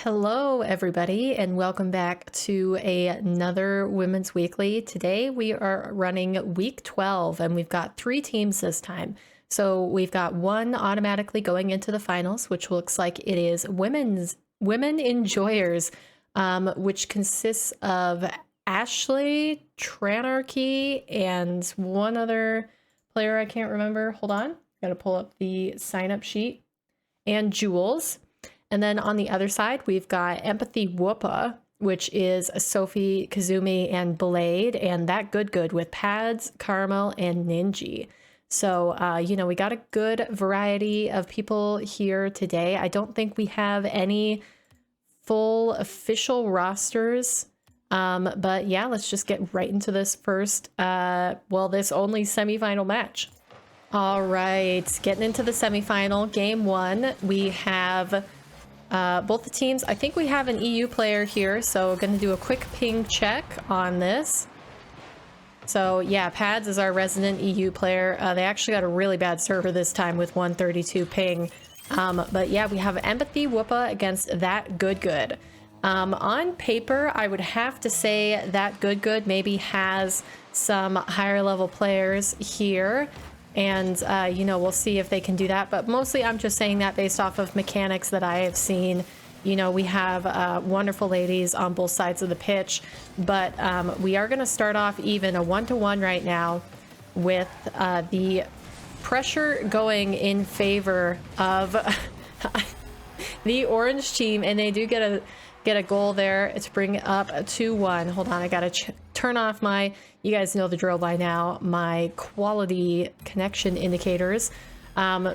Hello, everybody, and welcome back to another Women's Weekly. Today we are running week 12, and we've got 3 teams this time. So we've got one automatically going into the finals, which looks like it is Women Enjoyers, which consists of Ashleigh, Tranarchy, and one other player I can't remember. Hold on, gotta pull up the sign-up sheet, and Jules. And then on the other side, we've got Empathy Whoppa, which is Sophie, Kazumi, and Blade, and that good with Pads, Karamel, and Ninji. So, we got a good variety of people here today. I don't think we have any full official rosters, but yeah, let's just get right into this first, this only semifinal match. All right, getting into the semifinal, game 1, we have both the teams. I think we have an EU player here, so going to do a quick ping check on this. So yeah, Pads is our resident EU player. They actually got a really bad server this time with 132 ping. But yeah, we have Empathy Whoppa against that good. On paper, I would have to say that good maybe has some higher level players here. And, we'll see if they can do that. But mostly I'm just saying that based off of mechanics that I have seen. We have wonderful ladies on both sides of the pitch. But we are going to start off even a 1-to-1 right now with the pressure going in favor of the orange team. And they do get a goal there to bring it up 2-1. Hold on, I got to turn off my... You guys know the drill by now, my quality connection indicators,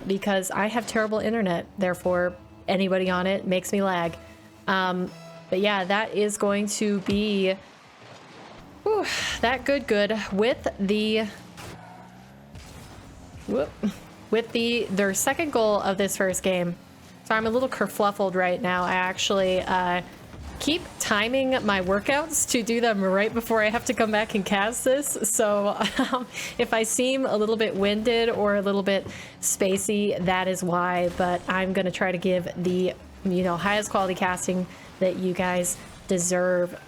because I have terrible internet. Therefore, anybody on it makes me lag. But yeah, that is going to be that good with their second goal of this first game. So I'm a little kerfluffled right now. I actually keep timing my workouts to do them right before I have to come back and cast this. So if I seem a little bit winded or a little bit spacey, that is why. But I'm going to try to give the highest quality casting that you guys deserve.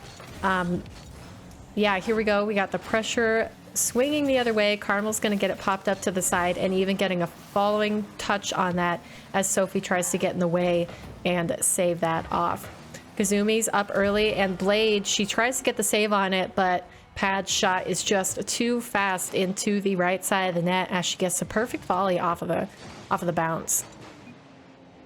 Yeah, here we go. We got the pressure swinging the other way. Caramel's going to get it popped up to the side and even getting a following touch on that as Sophie tries to get in the way and save that off. Kazumi's up early, and Blade, she tries to get the save on it, but Pad's shot is just too fast into the right side of the net as she gets a perfect volley off of the bounce.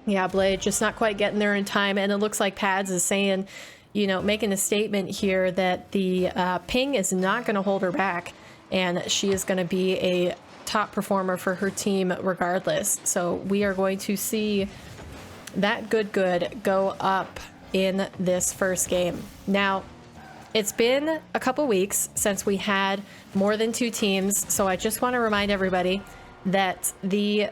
Yeah, Blade just not quite getting there in time, and it looks like Pads is saying, making a statement here that the ping is not going to hold her back, and she is going to be a top performer for her team regardless. So we are going to see that good go up in this first game. Now, it's been a couple weeks since we had more than 2 teams, so I just want to remind everybody that the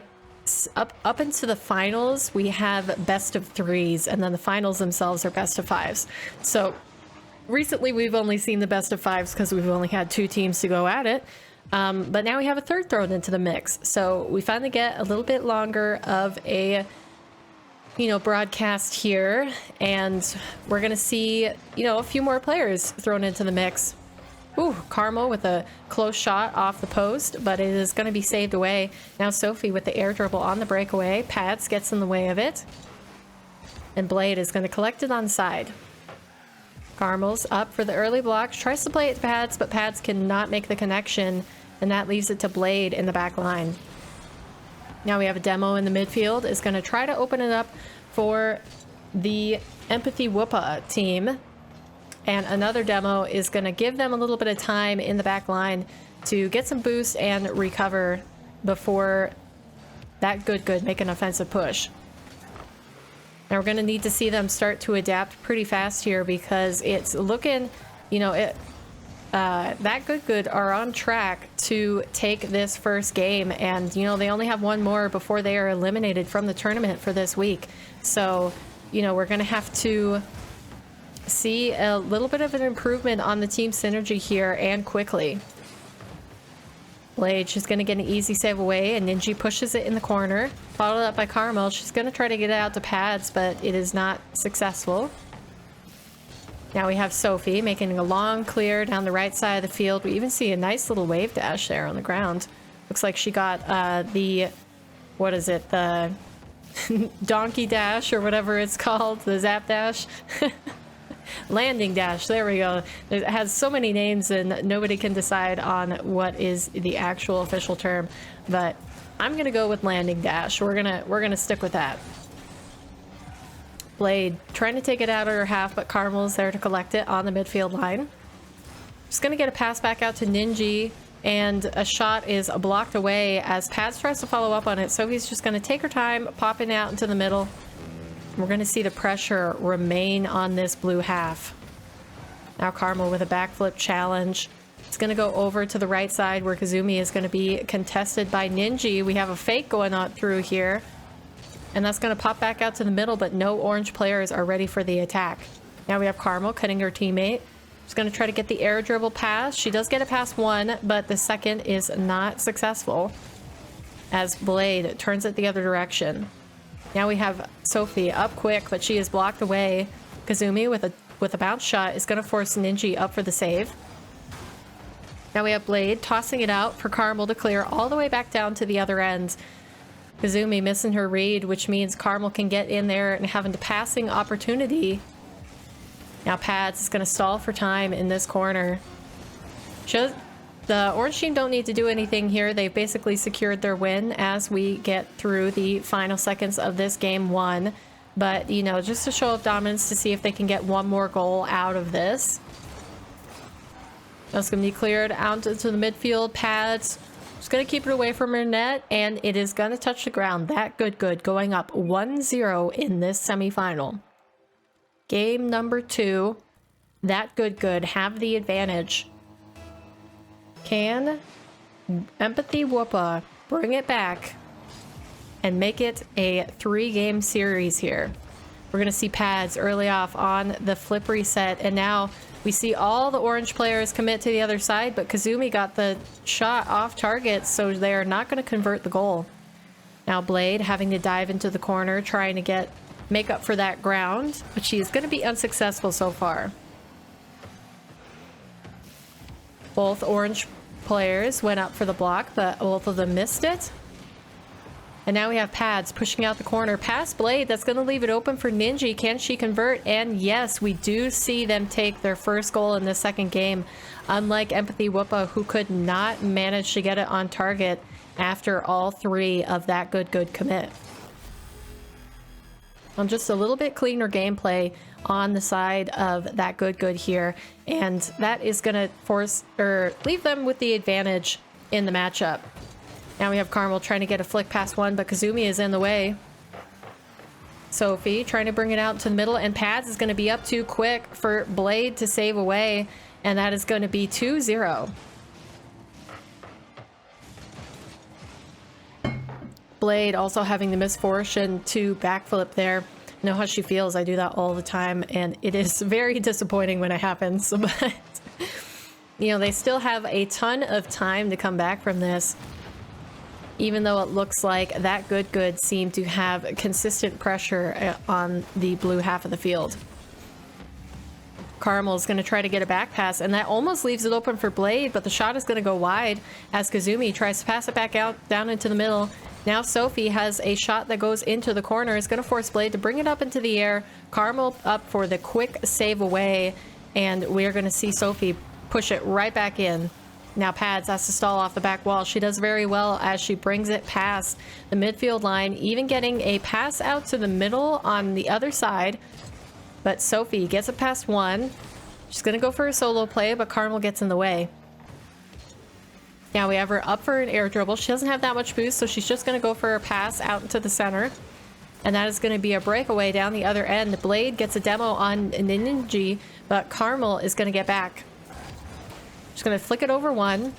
up into the finals we have best of 3s, and then the finals themselves are best of 5s. So recently we've only seen the best of 5s because we've only had 2 teams to go at it, but now we have a third thrown into the mix, so we finally get a little bit longer of a broadcast here, and we're gonna see a few more players thrown into the mix. Ooh, Karamel with a close shot off the post, but it is going to be saved away. Now Sophie with the air dribble on the breakaway. Pads gets in the way of it, and Blade is going to collect it on side. Karamel's up for the early block, tries to play it to Pads, but Pads cannot make the connection, and that leaves it to Blade in the back line. Now we have a demo in the midfield. Is going to try to open it up for the Empathy Whoppa team. And another demo is going to give them a little bit of time in the back line to get some boost and recover before that good make an offensive push. Now we're going to need to see them start to adapt pretty fast here, because it's looking, that good are on track to take this first game, and they only have one more before they are eliminated from the tournament for this week. So we're gonna have to see a little bit of an improvement on the team synergy here, and quickly. Blade, she's going to get an easy save away, and Ninji pushes it in the corner. Followed up by Karamel. She's going to try to get it out to pads, but it is not successful. Now we have Sophie making a long clear down the right side of the field. We even see a nice little wave dash there on the ground. Looks like she got the, what is it, the donkey dash or whatever it's called, the zap dash. Landing dash, there we go. It has so many names and nobody can decide on what is the actual official term, but I'm gonna go with landing dash. We're gonna stick with that. Blade trying to take it out of her half, but Karamel's there to collect it on the midfield line. Just gonna get a pass back out to Ninji, and a shot is blocked away as Pads tries to follow up on it. Sophie's just gonna take her time, popping out into the middle. We're going to see the pressure remain on this blue half. Now Karamel with a backflip challenge. It's going to go over to the right side where Kazumi is going to be contested by Ninji. We have a fake going on through here. And that's going to pop back out to the middle, but no orange players are ready for the attack. Now we have Karamel cutting her teammate. She's going to try to get the air dribble pass. She does get it past one, but the second is not successful as Blade turns it the other direction. Now we have Sophie up quick, but she is blocked away. Kazumi with a bounce shot is going to force Ninji up for the save. Now we have Blade tossing it out for Karamel to clear all the way back down to the other end. Kazumi missing her read, which means Karamel can get in there and having the passing opportunity. Now Pads is going to stall for time in this corner. The orange team don't need to do anything here. They've basically secured their win as we get through the final seconds of this game one. But, you know, just to show up dominance to see if they can get one more goal out of this. That's going to be cleared out into the midfield. Pads just going to keep it away from her net, and it is going to touch the ground. That good going up 1-0 in this semifinal. Game number 2. That good have the advantage. Can Empathy Whoppa bring it back and make it a 3-game series here? We're going to see Pads early off on the flip reset, and now we see all the orange players commit to the other side, but Kazumi got the shot off target, so they are not going to convert the goal. Now Blade having to dive into the corner, trying to make up for that ground, but she is going to be unsuccessful so far. Both orange players went up for the block, but both of them missed it. And now we have Pads pushing out the corner past Blade. That's going to leave it open for Ninji. Can she convert? And yes, we do see them take their first goal in the second game. Unlike Empathy Whoppa, who could not manage to get it on target after all 3 of that good commit. On just a little bit cleaner gameplay on the side of that good here, and that is going to leave them with the advantage in the matchup. Now we have Karamel trying to get a flick past one, but Kazumi is in the way. Sophie trying to bring it out to the middle, and Pads is going to be up too quick for Blade to save away, and that is going to be 2-0. Blade also having the misfortune to backflip there. I know how she feels. I do that all the time, and it is very disappointing when it happens. But, you know, they still have a ton of time to come back from this, even though it looks like that good seemed to have consistent pressure on the blue half of the field. Karamel is going to try to get a back pass, and that almost leaves it open for Blade, but the shot is going to go wide as Kazumi tries to pass it back out down into the middle. Now Sophie has a shot that goes into the corner. It's going to force Blade to bring it up into the air. Karamel up for the quick save away, and we're going to see Sophie push it right back in. Now Pads has to stall off the back wall. She does very well as she brings it past the midfield line, even getting a pass out to the middle on the other side. But Sophie gets it past one. She's going to go for a solo play, but Karamel gets in the way. Now we have her up for an air dribble. She doesn't have that much boost, so she's just going to go for a pass out into the center. And that is going to be a breakaway down the other end. Blade gets a demo on Ninji, but Karamel is going to get back. She's going to flick it over one.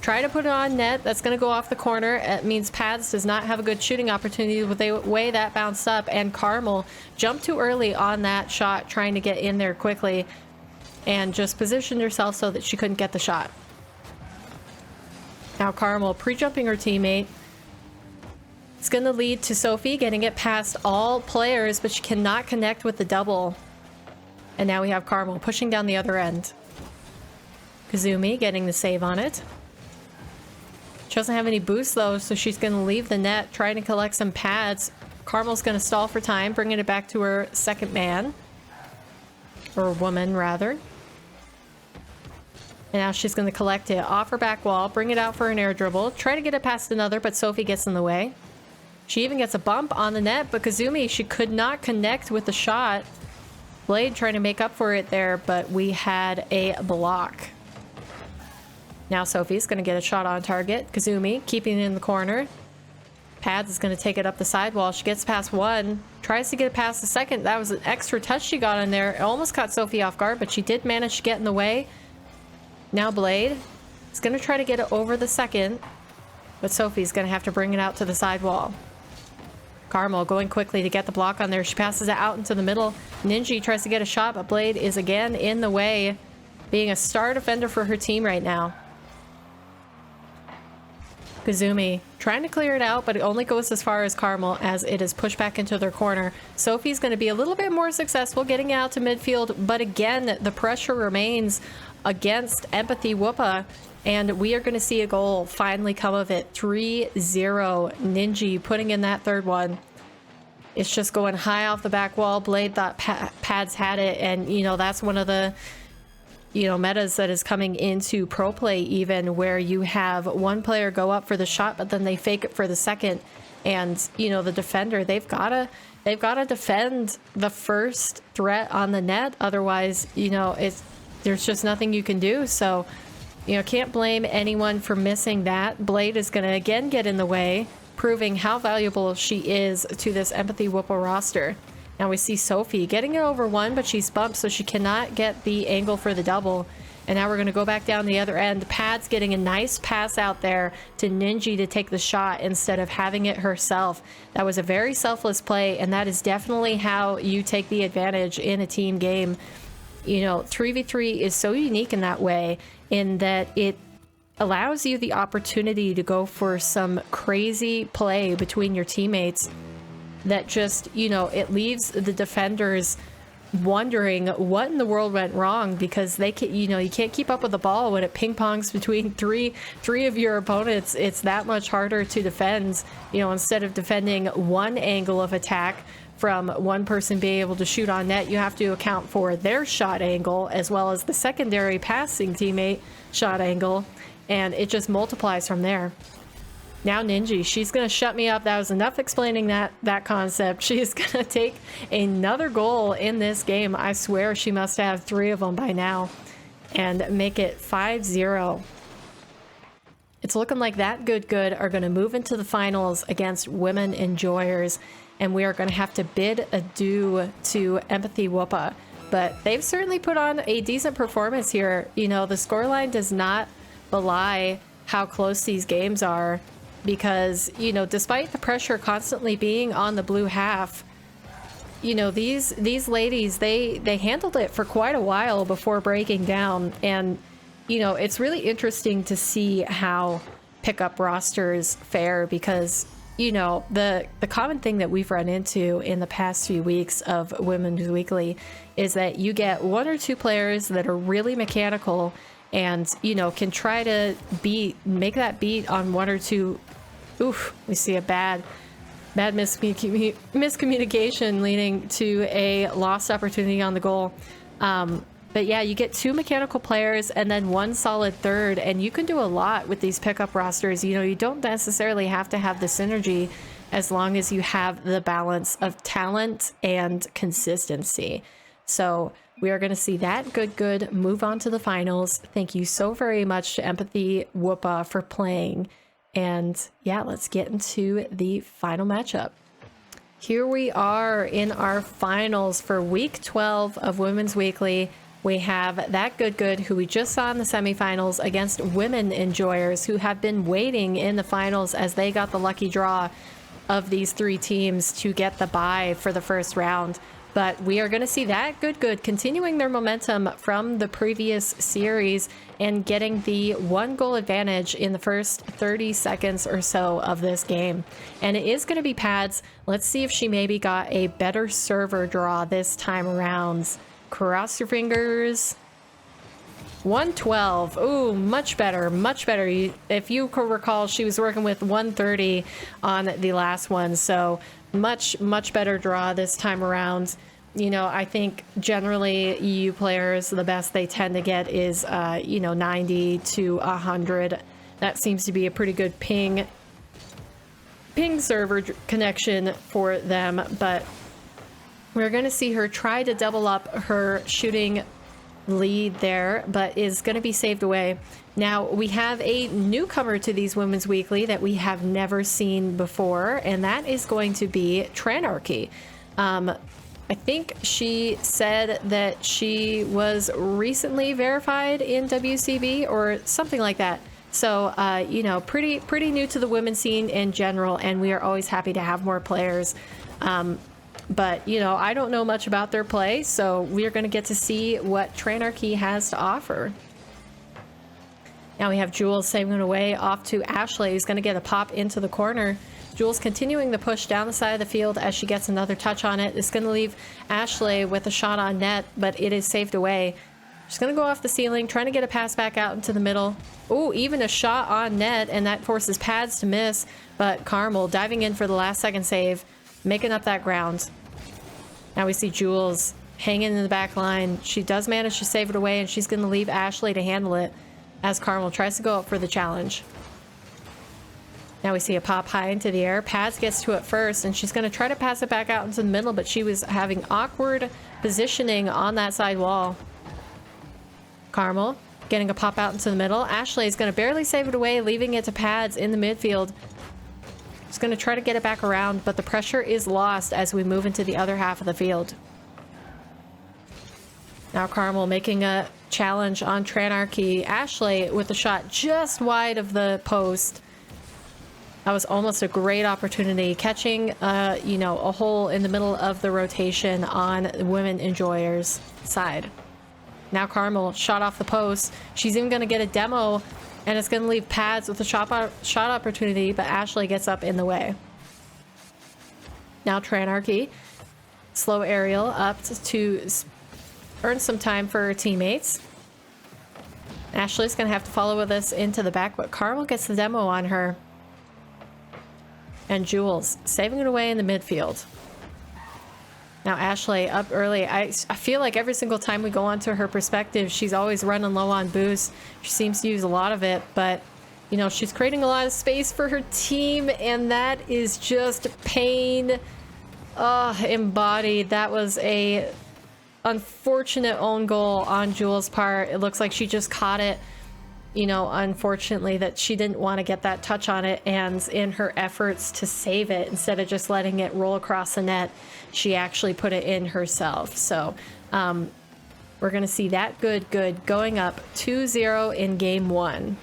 Try to put it on net. That's going to go off the corner. It means Pads does not have a good shooting opportunity with the way that bounced up. And Karamel jumped too early on that shot, trying to get in there quickly, and just positioned herself so that she couldn't get the shot. Now Now Karamel pre-jumping her teammate. It's going to lead to Sophie getting it past all players, but she cannot connect with the double. And now we have Karamel pushing down the other end. Kazumi getting the save on it. She doesn't have any boost though, so she's going to leave the net, trying to collect some pads. Karamel's going to stall for time, bringing it back to her second man. Or woman, rather. And now she's going to collect it off her back wall, bring it out for an air dribble, try to get it past another, but Sophie gets in the way. She even gets a bump on the net, but Kazumi, she could not connect with the shot. Blade trying to make up for it there, but we had a block. Now Sophie's going to get a shot on target. Kazumi keeping it in the corner. Pads is going to take it up the sidewall. She gets past one, tries to get it past the second. That was an extra touch she got in there. It almost caught Sophie off guard, but she did manage to get in the way. Now Blade is going to try to get it over the second, but Sophie's going to have to bring it out to the sidewall. Karamel going quickly to get the block on there. She passes it out into the middle. Ninji tries to get a shot, but Blade is again in the way, being a star defender for her team right now. Kazumi trying to clear it out, but it only goes as far as Karamel as it is pushed back into their corner. Sophie's going to be a little bit more successful getting out to midfield, but again, the pressure remains against Empathy Whoppa, and we are going to see a goal finally come of it. 3-0. Ninji putting in that third one. It's just going high off the back wall. Blade thought Pads had it, and you know, that's one of the metas that is coming into pro play, even where you have one player go up for the shot, but then they fake it for the second, and you know, the defender, they've got to defend the first threat on the net, otherwise, you know, there's just nothing you can do. So, you know, can't blame anyone for missing that. Blade is going to again get in the way, proving how valuable she is to this Empathy Whoppa roster. Now we see Sophie getting it over one, but she's bumped, so she cannot get the angle for the double. And now we're going to go back down the other end. Pad's getting a nice pass out there to Ninji to take the shot instead of having it herself. That was a very selfless play, and that is definitely how you take the advantage in a team game. You know, 3v3 is so unique in that way, in that it allows you the opportunity to go for some crazy play between your teammates that just, you know, it leaves the defenders wondering what in the world went wrong, because they can, you know, you can't keep up with the ball when it ping pongs between three of your opponents. It's that much harder to defend. You know, instead of defending one angle of attack from one person being able to shoot on net, you have to account for their shot angle as well as the secondary passing teammate shot angle, and it just multiplies from there. Now Ninji, she's going to shut me up. That was enough explaining that concept. She's going to take another goal in this game. I swear she must have 3 of them by now, and make it 5-0. It's looking like that good are going to move into the finals against Women Enjoyers, and we are going to have to bid adieu to Empathy Whoppa. But they've certainly put on a decent performance here. You know, the scoreline does not belie how close these games are, because, you know, despite the pressure constantly being on the blue half, you know, these ladies, they handled it for quite a while before breaking down. And, you know, it's really interesting to see how pickup rosters fare, because, you know, the common thing that we've run into in the past few weeks of Women's Weekly is that you get 1 or 2 players that are really mechanical and, you know, can try to make that beat on 1 or 2. Oof, we see a bad miscommunication leading to a lost opportunity on the goal. But yeah, you get 2 mechanical players and then 1 solid third, and you can do a lot with these pickup rosters. You know, you don't necessarily have to have the synergy as long as you have the balance of talent and consistency. So we are going to see that good move on to the finals. Thank you so very much to Empathy Whoppa for playing. And yeah, let's get into the final matchup. Here we are in our finals for week 12 of Women's Weekly. We have that good who we just saw in the semifinals against Women Enjoyers, who have been waiting in the finals as they got the lucky draw of these 3 teams to get the bye for the first round. But we are going to see that good continuing their momentum from the previous series and getting the 1-goal advantage in the first 30 seconds or so of this game. And it is going to be Pads. Let's see if she maybe got a better server draw this time around. Cross your fingers. 112. Ooh, much better, much better. If you could recall, she was working with 130 on the last one, so much better draw this time around. You know, I think generally EU players, the best they tend to get is, you know, 90 to 100. That seems to be a pretty good ping server connection for them, but we're going to see her try to double up her shooting lead there, but is going to be saved away. Now, we have a newcomer to these Women's Weekly that we have never seen before, and that is going to be Tranarchy. I think she said that she was recently verified in WCB or something like that. So, you know, pretty new to the women's scene in general, and we are always happy to have more players. But, you know, I don't know much about their play, so we are going to get to see what Tranarchy has to offer. Now we have Jules saving it away off to ashleigh, who's going to get a pop into the corner. Jules continuing the push down the side of the field as she gets another touch on it. It's going to leave ashleigh with a shot on net, but it is saved away. She's going to go off the ceiling, trying to get a pass back out into the middle. Oh, even a shot on net, and that forces Pads to miss. But Karamel diving in for the last second save, making up that ground. Now we see Jules hanging in the back line. She does manage to save it away, and she's going to leave ashleigh to handle it as Karamel tries to go up for the challenge. Now we see a pop high into the air. Pads gets to it first, and she's going to try to pass it back out into the middle, but she was having awkward positioning on that side wall. Karamel getting a pop out into the middle. ashleigh is going to barely save it away, leaving it to Pads in the midfield. She's going to try to get it back around, but the pressure is lost as we move into the other half of the field. Now Karamel making a challenge on Tranarchy. ashleigh with a shot just wide of the post. That was almost a great opportunity, catching, you know, a hole in the middle of the rotation on Women Enjoyers' side. Now Karamel shot off the post. She's even going to get a demo, and it's going to leave Pads with a shot opportunity, but ashleigh gets up in the way. Now Tranarchy, slow aerial up to earn some time for her teammates. ashleigh's going to have to follow with this into the back, but Karamel gets the demo on her. And Jules saving it away in the midfield. Now ashleigh up early. I feel like every single time we go onto her perspective, she's always running low on boost. She seems to use a lot of it, but you know, she's creating a lot of space for her team, and that is just pain embodied. That was a unfortunate own goal on Jules' part. It looks like she just caught it. You know, unfortunately, that she didn't want to get that touch on it, and in her efforts to save it, instead of just letting it roll across the net, she actually put it in herself. So we're going to see that good going up 2-0 in game 1.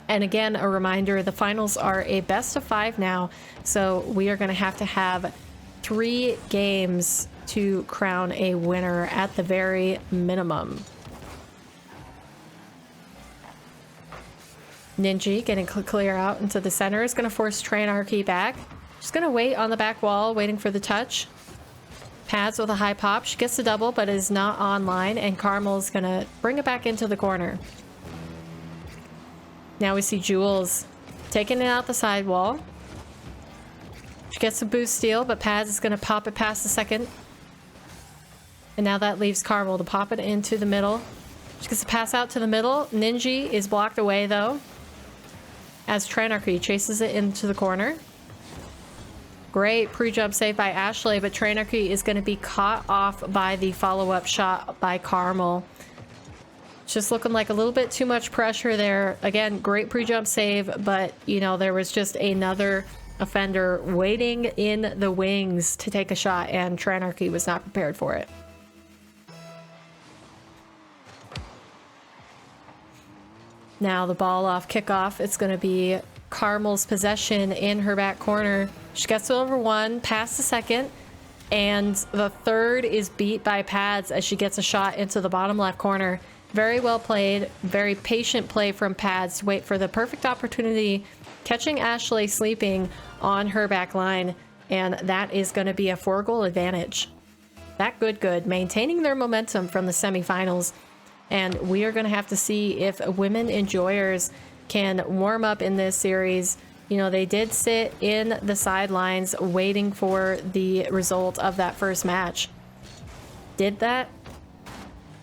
And again, a reminder, the finals are a best of 5 now, so we are going to have 3 games to crown a winner at the very minimum. Ninji getting clear out into the center is going to force Tranarchy back. She's going to wait on the back wall, waiting for the touch. Pads with a high pop. She gets the double, but is not online, and Karamel is going to bring it back into the corner. Now we see Jules taking it out the side wall. She gets a boost steal, but Pads is going to pop it past the second. And now that leaves Karamel to pop it into the middle. She gets a pass out to the middle. Ninji is blocked away, though, as Tranarchy chases it into the corner. Great pre-jump save by ashleigh, but Tranarchy is going to be caught off by the follow-up shot by Karamel. Just looking like a little bit too much pressure there. Again, great pre-jump save, but, you know, there was just another offender waiting in the wings to take a shot, and Tranarchy was not prepared for it. Now the ball off kickoff. It's going to be Karamel's possession in her back corner. She gets it over one, past the second. And the third is beat by pads as she gets a shot into the bottom left corner. Very well played, very patient play from pads to wait for the perfect opportunity, catching ashleigh sleeping on her back line. And that is going to be a 4-goal advantage. That good, maintaining their momentum from the semifinals. And we are going to have to see if women enjoyers can warm up in this series. You know, they did sit in the sidelines waiting for the result of that first match. Did that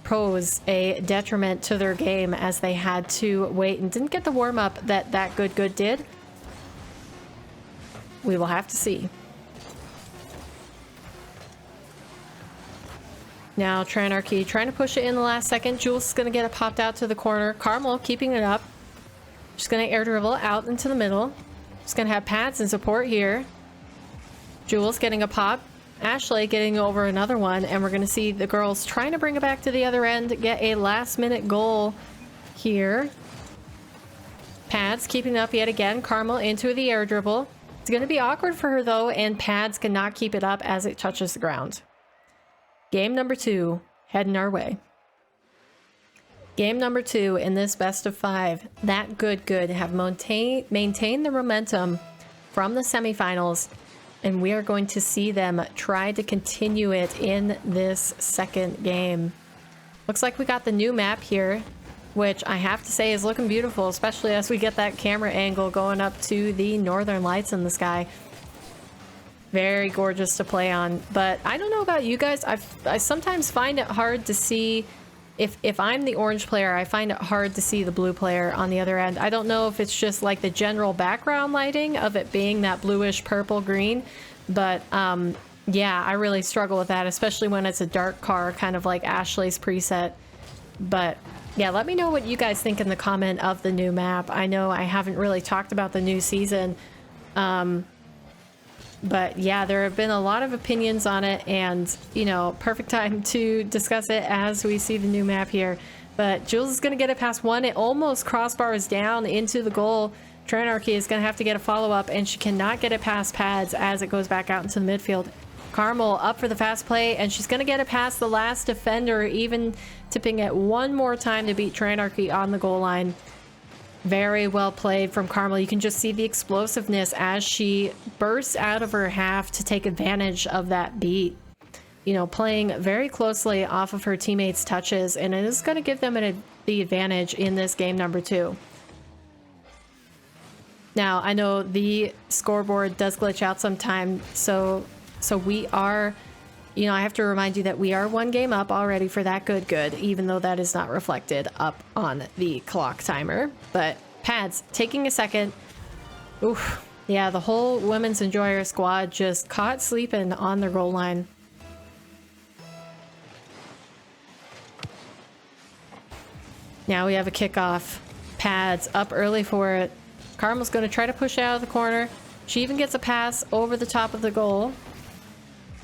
pose a detriment to their game as they had to wait and didn't get the warm up that good did? We will have to see. Now Tranarchy trying to push it in the last second. Jules is going to get it popped out to the corner. Karamel keeping it up. She's going to air dribble out into the middle. She's going to have pads and support here. Jules getting a pop. ashleigh getting over another one. And we're going to see the girls trying to bring it back to the other end. Get a last minute goal here. Pads keeping it up yet again. Karamel into the air dribble. It's going to be awkward for her though. And pads cannot keep it up as it touches the ground. Game number 2 heading our way. Game number 2 in this best of 5. That good have maintained the momentum from the semifinals, and we are going to see them try to continue it in this second game. Looks like we got the new map here, which I have to say is looking beautiful, especially as we get that camera angle going up to the northern lights in the sky. Very gorgeous to play on. But I don't know about you guys, I sometimes find it hard to see. If I'm the orange player, I find it hard to see the blue player on the other end. I don't know if it's just like the general background lighting of it being that bluish purple green, but yeah, I really struggle with that, especially when it's a dark car, kind of like ashleigh's preset. But yeah, let me know what you guys think in the comment of the new map. I know I haven't really talked about the new season, but yeah, there have been a lot of opinions on it, and you know, perfect time to discuss it as we see the new map here. But Jules is going to get it past one. It almost crossbars down into the goal. Tranarchy is going to have to get a follow-up, and she cannot get it past pads as it goes back out into the midfield. Karamel up for the fast play, and she's going to get it past the last defender, even tipping it one more time to beat Tranarchy on the goal line. Very well played from Karamel. You can just see the explosiveness as she bursts out of her half to take advantage of that beat. You know, playing very closely off of her teammates' touches, and it is going to give them the advantage in this game number 2. Now, I know the scoreboard does glitch out sometime, so we are, you know, I have to remind you that we are 1 game up already for that good, even though that is not reflected up on the clock timer. But pads taking a second. Oof. Yeah, the whole women's enjoyer squad just caught sleeping on their goal line. Now we have a kickoff. Pads up early for it. Karamel's going to try to push it out of the corner. She even gets a pass over the top of the goal.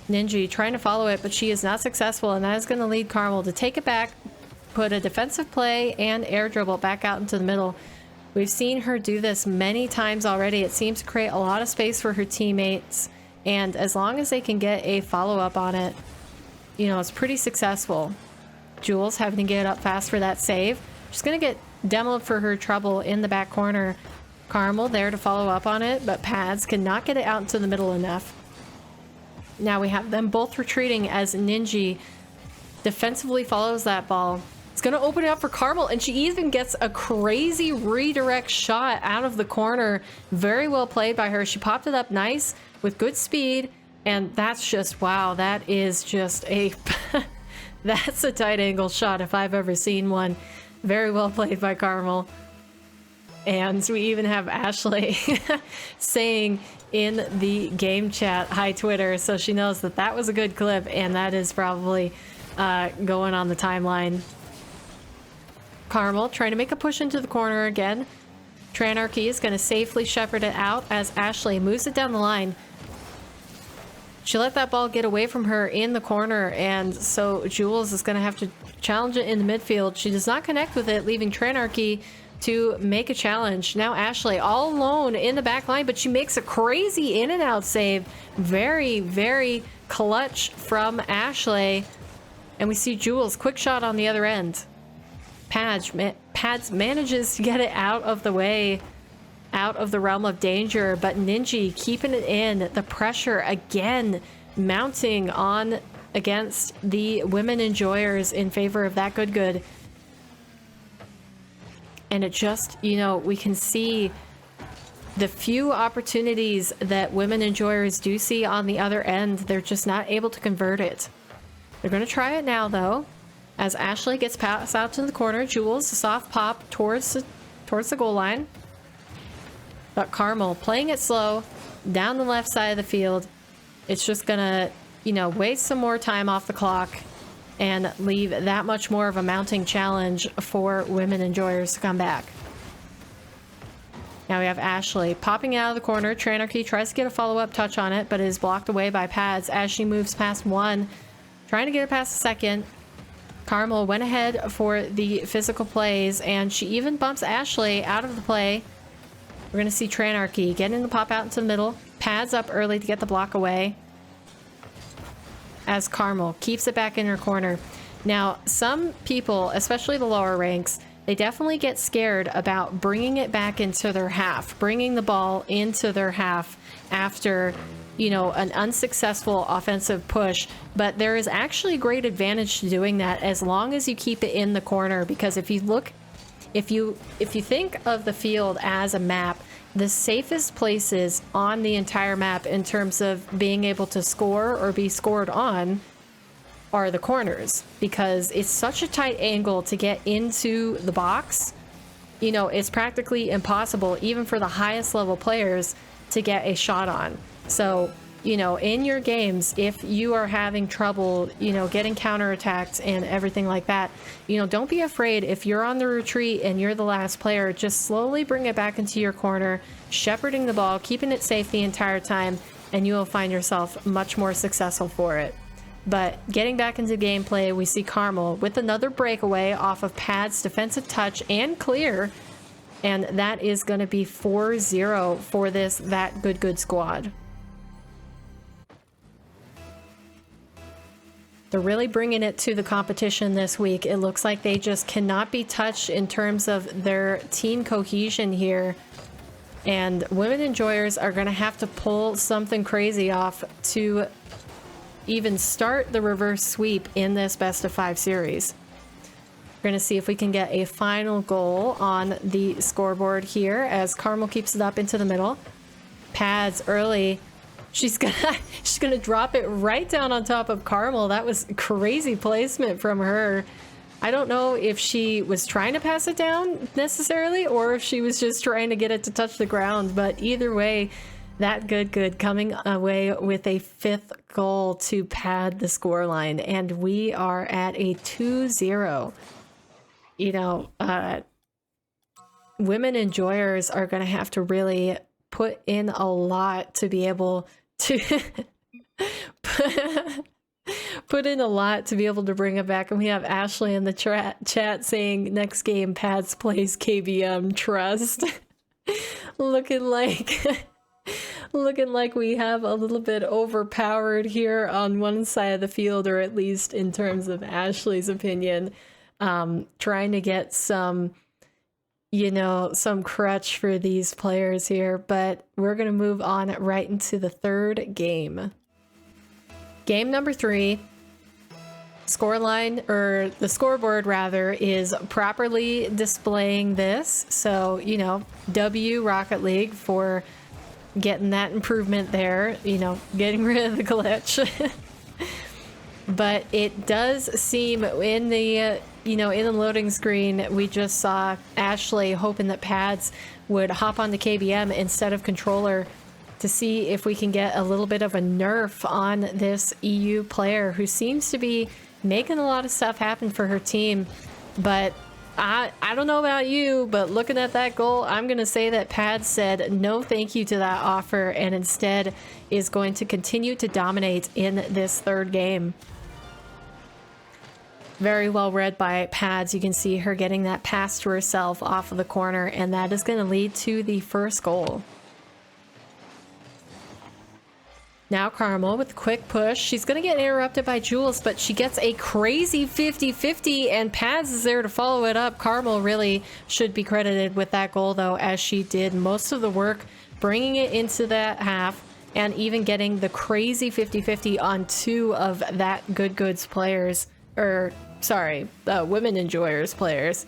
Ninji trying to follow it, but she is not successful, and that is going to lead Karamel to take it back, put a defensive play, and air dribble back out into the middle. We've seen her do this many times already. It seems to create a lot of space for her teammates, and as long as they can get a follow-up on it, you know, it's pretty successful. Jules having to get up fast for that save. She's going to get demoed for her trouble in the back corner. Karamel there to follow up on it, but pads cannot get it out into the middle enough. Now we have them both retreating as Ninji defensively follows that ball. It's going to open it up for Karamel, and she even gets a crazy redirect shot out of the corner. Very well played by her. She popped it up nice with good speed, and that's just, wow, that is just a that's a tight angle shot if I've ever seen one. Very well played by Karamel. And we even have ashleigh saying in the game chat, hi Twitter, so she knows that that was a good clip, and that is probably going on the timeline. Karamel trying to make a push into the corner again. Tranarchy is going to safely shepherd it out as ashleigh moves it down the line. She let that ball get away from her in the corner, and so Jules is going to have to challenge it in the midfield. She does not connect with it, leaving Tranarchy to make a challenge. Now ashleigh all alone in the back line, but she makes a crazy in and out save. Very, very clutch from ashleigh, and we see Jules quick shot on the other end. Pads manages to get it out of the way, out of the realm of danger, but Ninji keeping it in. The pressure again mounting on against the women enjoyers in favor of that good. And it just, you know, we can see the few opportunities that women enjoyers do see on the other end, they're just not able to convert it. They're going to try it now, though, as ashleigh gets passed out to the corner. Jules, a soft pop towards the goal line. But Karamel playing it slow down the left side of the field. It's just going to, you know, waste some more time off the clock and leave that much more of a mounting challenge for women enjoyers to come back. Now we have ashleigh popping out of the corner. Tranarchy tries to get a follow-up touch on it, but is blocked away by pads as she moves past one, trying to get it past the second. Karamel went ahead for the physical plays, and she even bumps ashleigh out of the play. We're going to see Tranarchy getting the pop out into the middle. Pads up early to get the block away, as Karamel keeps it back in her corner. Now, some people, especially the lower ranks, they definitely get scared about bringing it back into their half, bringing the ball into their half after, you know, an unsuccessful offensive push. But there is actually great advantage to doing that as long as you keep it in the corner, because if you look, if you think of the field as a map, the safest places on the entire map in terms of being able to score or be scored on are the corners, because it's such a tight angle to get into the box. You know, it's practically impossible even for the highest level players to get a shot on. So, you know, in your games, if you are having trouble, you know, getting counterattacked and everything like that, you know, don't be afraid. If you're on the retreat and you're the last player, just slowly bring it back into your corner, shepherding the ball, keeping it safe the entire time, and you will find yourself much more successful for it. But getting back into gameplay, we see Karamel with another breakaway off of Pad's defensive touch and clear, and that is going to be 4-0 for this That Good squad. They're really bringing it to the competition this week. It looks like they just cannot be touched in terms of their team cohesion here. And women enjoyers are going to have to pull something crazy off to even start the reverse sweep in this best of 5 series. We're going to see if we can get a final goal on the scoreboard here as Karamel keeps it up into the middle. Pads early. She's gonna drop it right down on top of Karamel. That was crazy placement from her. I don't know if she was trying to pass it down necessarily, or if she was just trying to get it to touch the ground. But either way, That Good coming away with a 5th goal to pad the scoreline, and we are at a 2-0. You know, women enjoyers are going to have to really put in a lot to be able to put in a lot to be able to bring it back. And we have ashleigh in the chat saying next game Pads plays KBM trust. looking like we have a little bit overpowered here on one side of the field, or at least in terms of ashleigh's opinion, trying to get some, you know, some crutch for these players here. But we're going to move on right into the 3rd game. Game number 3. Scoreline, or the scoreboard rather, is properly displaying this. So, you know, W Rocket League for getting that improvement there, you know, getting rid of the glitch. But it does seem in the, you know, in the loading screen, we just saw ashleigh hoping that Pads would hop onto KBM instead of controller to see if we can get a little bit of a nerf on this EU player who seems to be making a lot of stuff happen for her team. But I don't know about you, but looking at that goal, I'm going to say that Pads said no thank you to that offer and instead is going to continue to dominate in this 3rd game. Very well read by Pads. You can see her getting that pass to herself off of the corner, and that is going to lead to the 1st goal. Now Karamel with a quick push. She's going to get interrupted by Jules, but she gets a crazy 50-50, and Pads is there to follow it up. Karamel really should be credited with that goal, though, as she did most of the work, bringing it into that half, and even getting the crazy 50-50 on two of that Good Goods players. Or, sorry, Women Enjoyers players.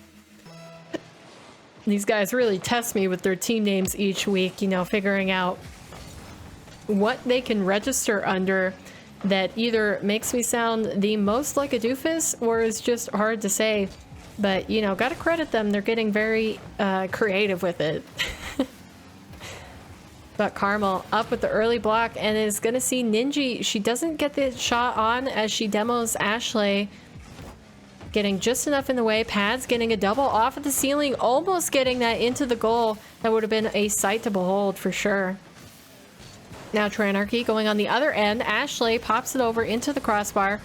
These guys really test me with their team names each week, you know, figuring out what they can register under that either makes me sound the most like a doofus or is just hard to say. But, you know, gotta credit them. They're getting very creative with it. But Karamel up with the early block and is gonna see Ninji. She doesn't get the shot on as she demos ashleigh. Getting just enough in the way. Pads getting a double off of the ceiling, almost getting that into the goal. That would have been a sight to behold for sure. Now Tranarchy going on the other end. ashleigh pops it over into the crossbar,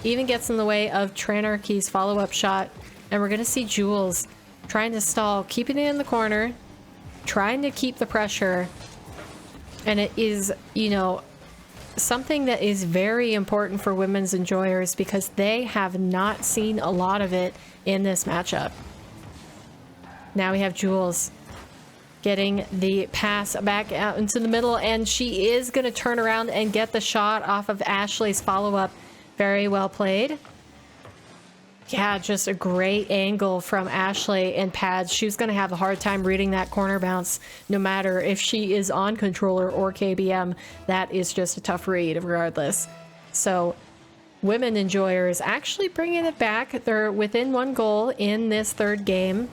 even gets in the way of Tranarchy's follow-up shot. And we're going to see Jules trying to stall, keeping it in the corner, trying to keep the pressure. And it is, you know, something that is very important for women's enjoyers because they have not seen a lot of it in this matchup. Now we have Jules getting the pass back out into the middle, and she is going to turn around and get the shot off of ashleigh's follow-up. Very well played. Yeah, just a great angle from ashleigh and Pads. She's going to have a hard time reading that corner bounce, no matter if she is on controller or KBM. That is just a tough read regardless. So Women Enjoyers actually bringing it back. They're within one goal in this third game.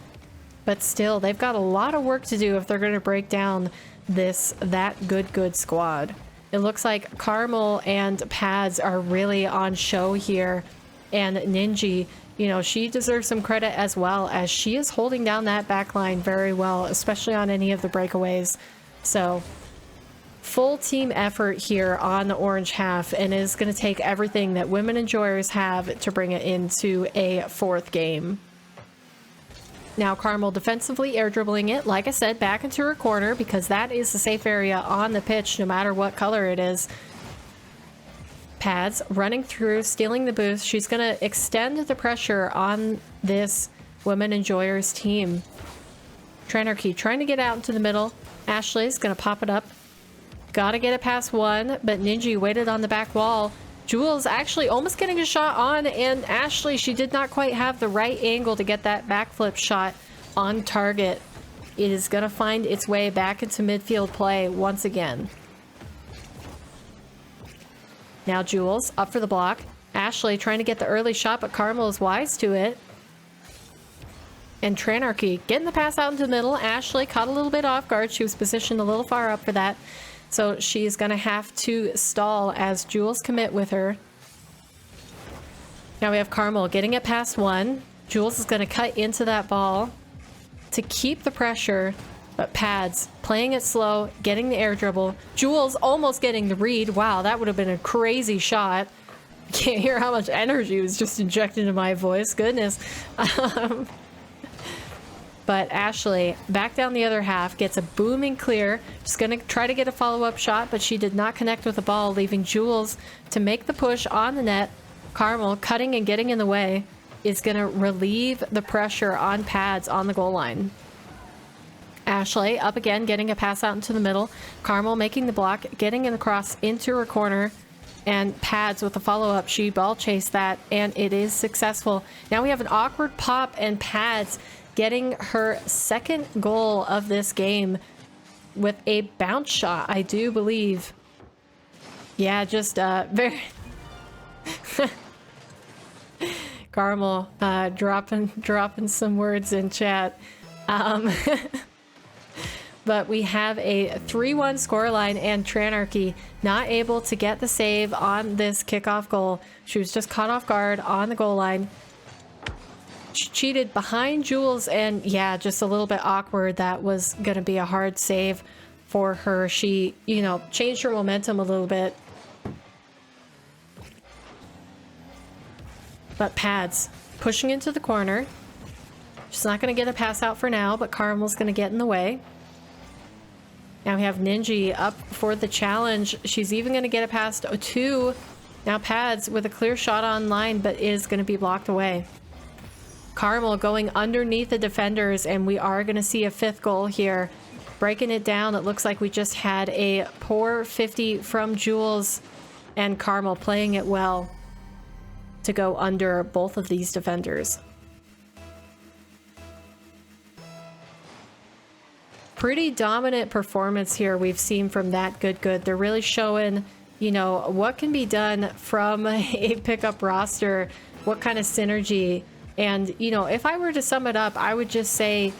But still, they've got a lot of work to do if they're going to break down that good squad. It looks like Karamel and Pads are really on show here. And Ninji, you know, she deserves some credit as well, as she is holding down that back line very well, especially on any of the breakaways. So full team effort here on the orange half, and it is going to take everything that Women Enjoyers have to bring it into a fourth game. Now Karamel defensively air dribbling it, like I said, back into her corner because that is the safe area on the pitch no matter what color it is. Pads running through, stealing the boost. She's going to extend the pressure on this Women Enjoyers team. Tranarchy trying to get out into the middle. ashleigh's going to pop it up. Gotta get it past one, but Ninji waited on the back wall. Jules actually almost getting a shot on, and ashleigh, she did not quite have the right angle to get that backflip shot on target. It is going to find its way back into midfield play once again. Now Jules up for the block. ashleigh trying to get the early shot, but Karamel is wise to it. And Tranarchy getting the pass out into the middle. ashleigh caught a little bit off guard. She was positioned a little far up for that. So she's going to have to stall as Jules commit with her. Now we have Karamel getting it past one. Jules is going to cut into that ball to keep the pressure, but Pads playing it slow, getting the air dribble. Jules almost getting the read. Wow, that would have been a crazy shot. Can't hear how much energy was just injected into my voice. Goodness. But ashleigh back down the other half, gets a booming clear. Just going to try to get a follow-up shot, but she did not connect with the ball, leaving Jules to make the push on the net. Karamel cutting and getting in the way is going to relieve the pressure on Pads on the goal line. ashleigh up again, getting a pass out into the middle. Karamel making the block, getting it across into her corner. And Pads with the follow-up. She ball chased that, and it is successful. Now we have an awkward pop, and Pads getting her second goal of this game with a bounce shot, I do believe. Yeah, just very... Karamel dropping some words in chat. But we have a 3-1 scoreline, and Tranarchy not able to get the save on this kickoff goal. She was just caught off guard on the goal line. She cheated behind Jules, and yeah, just a little bit awkward. That was going to be a hard save for her. She, you know, changed her momentum a little bit. But Pads pushing into the corner. She's not going to get a pass out for now, but Karamel's going to get in the way. Now we have Ninji up for the challenge. She's even going to get it past 2. Now Pads with a clear shot online, but is going to be blocked away. Karamel going underneath the defenders, and we are going to see a 5th goal here. Breaking it down, it looks like we just had a poor 50 from Jules, and Karamel playing it well to go under both of these defenders. Pretty dominant performance here we've seen from that good. They're really showing, you know, what can be done from a pickup roster, what kind of synergy. And, you know, if I were to sum it up, I would just say,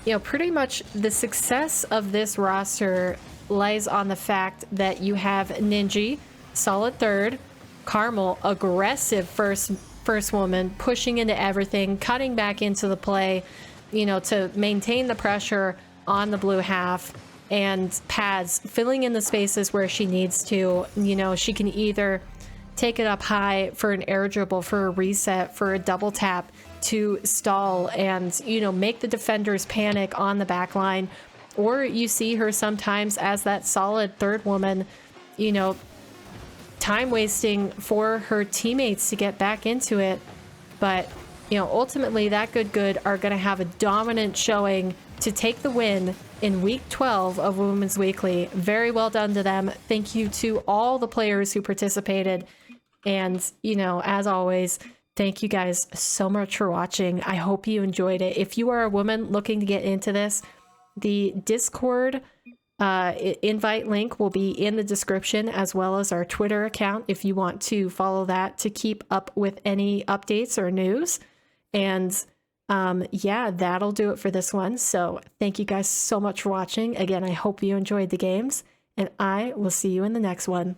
you know, pretty much the success of this roster lies on the fact that you have Ninji, solid 3rd, Karamel, aggressive first woman, pushing into everything, cutting back into the play, you know, to maintain the pressure on the blue half, and Pads filling in the spaces where she needs to. You know, she can either take it up high for an air dribble, for a reset, for a double tap to stall and, you know, make the defenders panic on the back line, or you see her sometimes as that solid 3rd woman, you know, time wasting for her teammates to get back into it. But, you know, ultimately that good are going to have a dominant showing to take the win in week 12 of Women's Weekly. Very well done to them. Thank you to all the players who participated. And, you know, as always, thank you guys so much for watching. I hope you enjoyed it. If you are a woman looking to get into this, the Discord invite link will be in the description, as well as our Twitter account if you want to follow that to keep up with any updates or news. And yeah, that'll do it for this one. So thank you guys so much for watching. Again, I hope you enjoyed the games, and I will see you in the next one.